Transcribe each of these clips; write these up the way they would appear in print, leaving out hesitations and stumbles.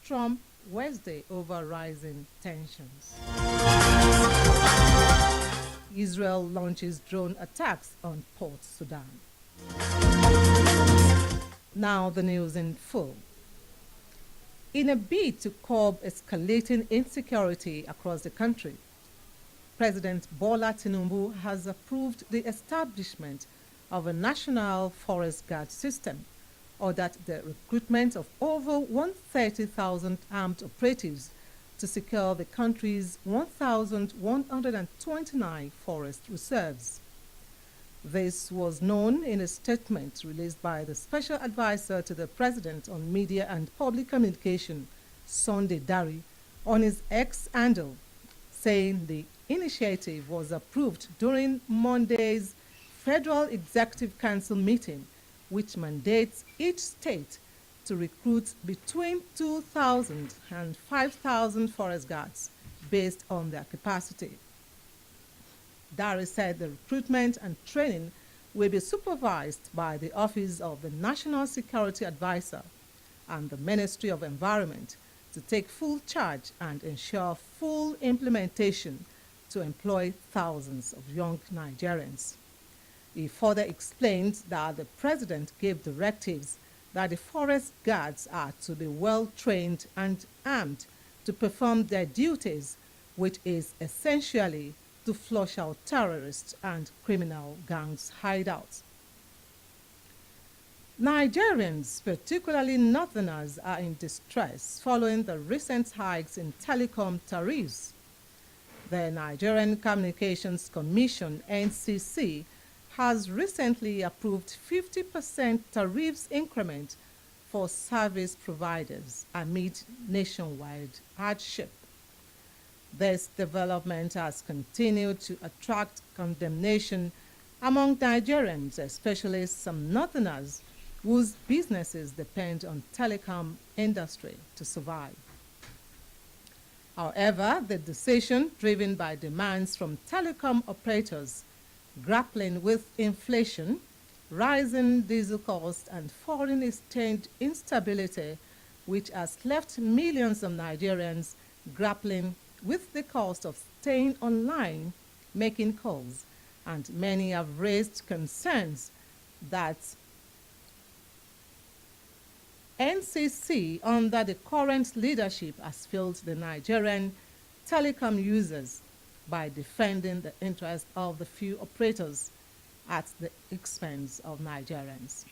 Trump Wednesday over rising tensions. Israel launches drone attacks on Port Sudan. Now the news in full. In a bid to curb escalating insecurity across the country, President Bola Tinubu has approved the establishment of a national forest guard system, ordered the recruitment of over 130,000 armed operatives to secure the country's 1,129 forest reserves. This was known in a statement released by the Special Advisor to the President on Media and Public Communication, Sunday Dari, on his X handle, saying the initiative was approved during Monday's Federal Executive Council meeting, which mandates each state to recruit between 2,000 and 5,000 forest guards based on their capacity. Dari said the recruitment and training will be supervised by the Office of the National Security Advisor and the Ministry of Environment to take full charge and ensure full implementation to employ thousands of young Nigerians. He further explained that the President gave directives that the forest guards are to be well trained and armed to perform their duties, which is essentially to flush out terrorists and criminal gangs' hideouts. Nigerians, particularly northerners, are in distress following the recent hikes in telecom tariffs. The Nigerian Communications Commission, NCC, has recently approved 50% tariffs increment for service providers amid nationwide hardship. This development has continued to attract condemnation among Nigerians, especially some northerners whose businesses depend on telecom industry to survive. However, the decision, driven by demands from telecom operators grappling with inflation, rising diesel costs, and foreign exchange instability, which has left millions of Nigerians grappling with the cost of staying online, making calls, and many have raised concerns that NCC, under the current leadership, has failed the Nigerian telecom users by defending the interests of the few operators at the expense of Nigerians.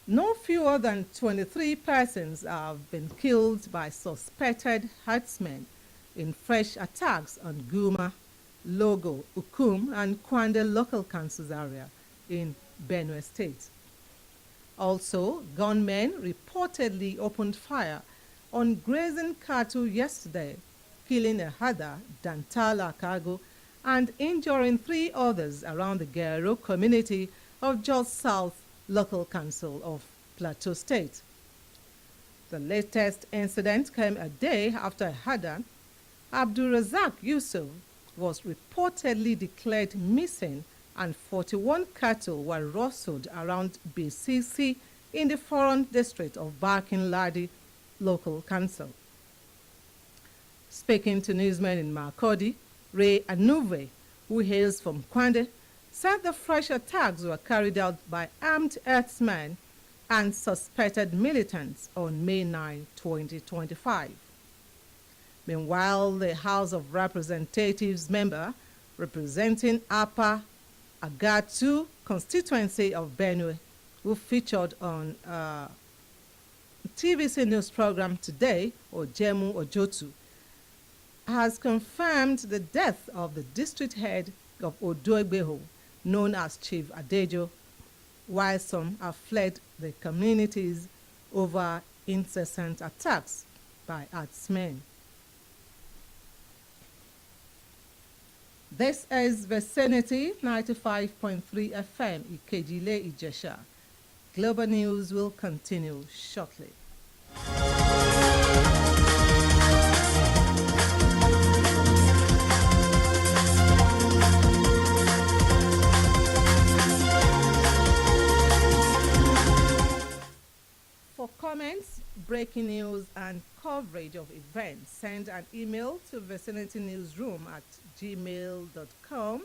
No fewer than 23 persons have been killed by suspected herdsmen in fresh attacks on Guma, Logo, Ukum, and Kwande local councils area in Benue State. Also, gunmen reportedly opened fire on grazing cattle yesterday, killing a herder, Dantala Kago, and injuring 3 others around the Gero community of Jos South Local Council of Plateau State. The latest incident came a day after a herder, Abdulrazak Yusuf, was reportedly declared missing and 41 cattle were rustled around BCC in the Foreign District of Barkin Ladi Local Council. Speaking to newsmen in Makurdi, Ray Anuve, who hails from Kwande, said the fresh attacks were carried out by armed herdsmen and suspected militants on May 9, 2025. Meanwhile, the House of Representatives member representing Upper Agatu constituency of Benue, who featured on TVC news program today, Ojemu Ojotu, has confirmed the death of the district head of Odoegbeho, known as Chief Adejo, while some have fled the communities over incessant attacks by herdsmen. This is Vicinity 95.3 FM, Ikejile, Ijesha. Global News will continue shortly. For comments breaking news and coverage of events, send an email to vicinitynewsroom@gmail.com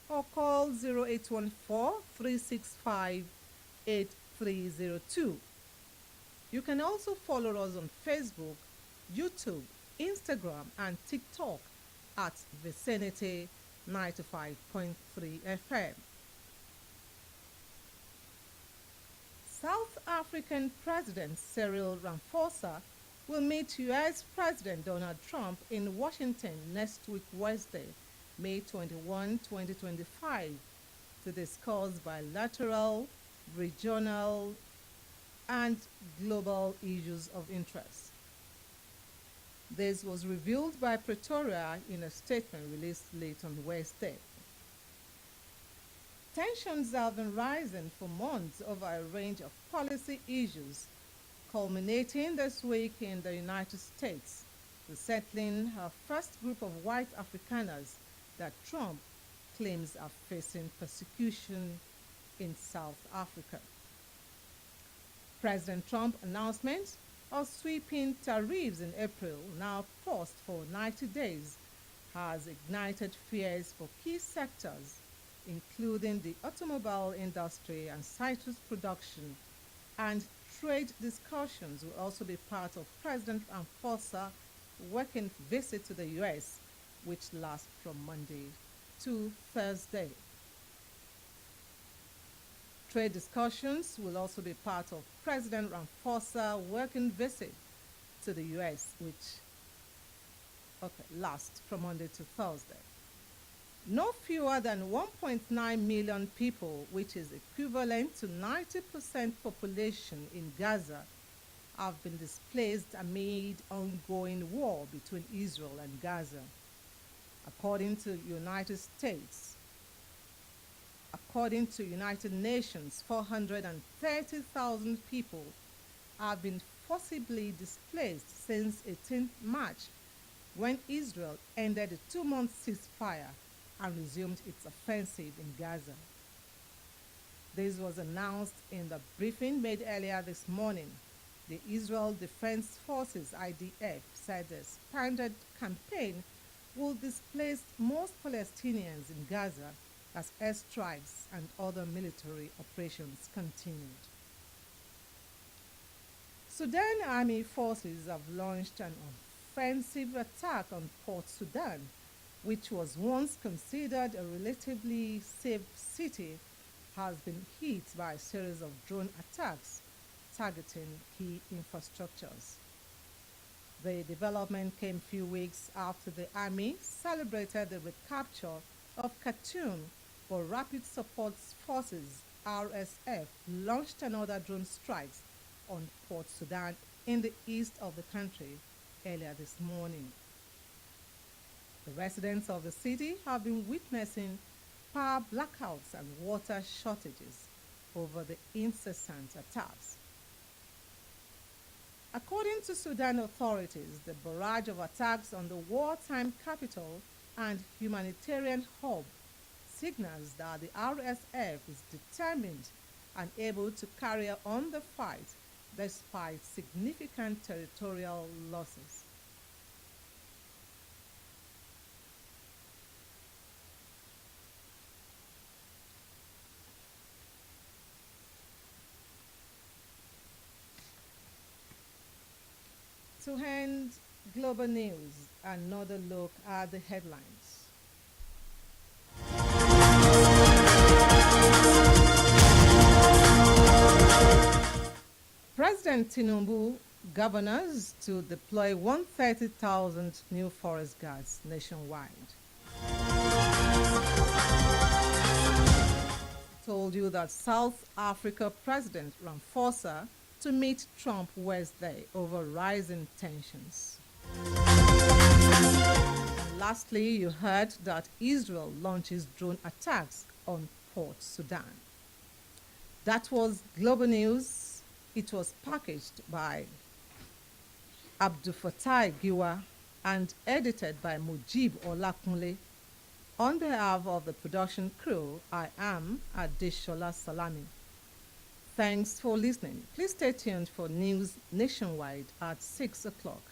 or call 0814 365 8302. You can also follow us on Facebook, YouTube, Instagram, and TikTok at Vicinity 95.3 FM. South African President Cyril Ramaphosa will meet U.S. President Donald Trump in Washington next week, Wednesday, May 21, 2025, to discuss bilateral, regional, and global issues of interest. This was revealed by Pretoria in a statement released late on Wednesday. Tensions have been rising for months over a range of policy issues, culminating this week in the United States, resettling her first group of white Afrikaners that Trump claims are facing persecution in South Africa. President Trump's announcement of sweeping tariffs in April, now paused for 90 days, has ignited fears for key sectors, including the automobile industry and citrus production, and trade discussions will also be part of President Ramaphosa's working visit to the U.S., which lasts from Monday to Thursday. Trade discussions will also be part of President Ramaphosa's working visit to the U.S., which lasts from Monday to Thursday. No fewer than 1.9 million people, which is equivalent to 90% population in Gaza, have been displaced amid ongoing war between Israel and Gaza. According to United Nations, 430,000 people have been forcibly displaced since 18 March, when Israel ended a 2-month ceasefire and resumed its offensive in Gaza. This was announced in the briefing made earlier this morning. The Israel Defense Forces, IDF, said the expanded campaign will displace most Palestinians in Gaza as airstrikes and other military operations continued. Sudan Army forces have launched an offensive attack on Port Sudan, which was once considered a relatively safe city, has been hit by a series of drone attacks targeting key infrastructures. The development came a few weeks after the army celebrated the recapture of Khartoum, but Rapid Support Forces (RSF) launched another drone strikes on Port Sudan in the east of the country earlier this morning. The residents of the city have been witnessing power blackouts and water shortages over the incessant attacks. According to Sudan authorities, the barrage of attacks on the wartime capital and humanitarian hub signals that the RSF is determined and able to carry on the fight despite significant territorial losses. To end global news, another look at the headlines. President Tinubu governors to deploy 130,000 new forest guards nationwide. Told you that South Africa President Ramaphosa to meet Trump Wednesday over rising tensions. And lastly, you heard that Israel launches drone attacks on Port Sudan. That was Global News. It was packaged by Abdul Fatai Giwa and edited by Mujib Olakunle. On behalf of the production crew, I am Adeshola Salami. Thanks for listening. Please stay tuned for news nationwide at 6 o'clock.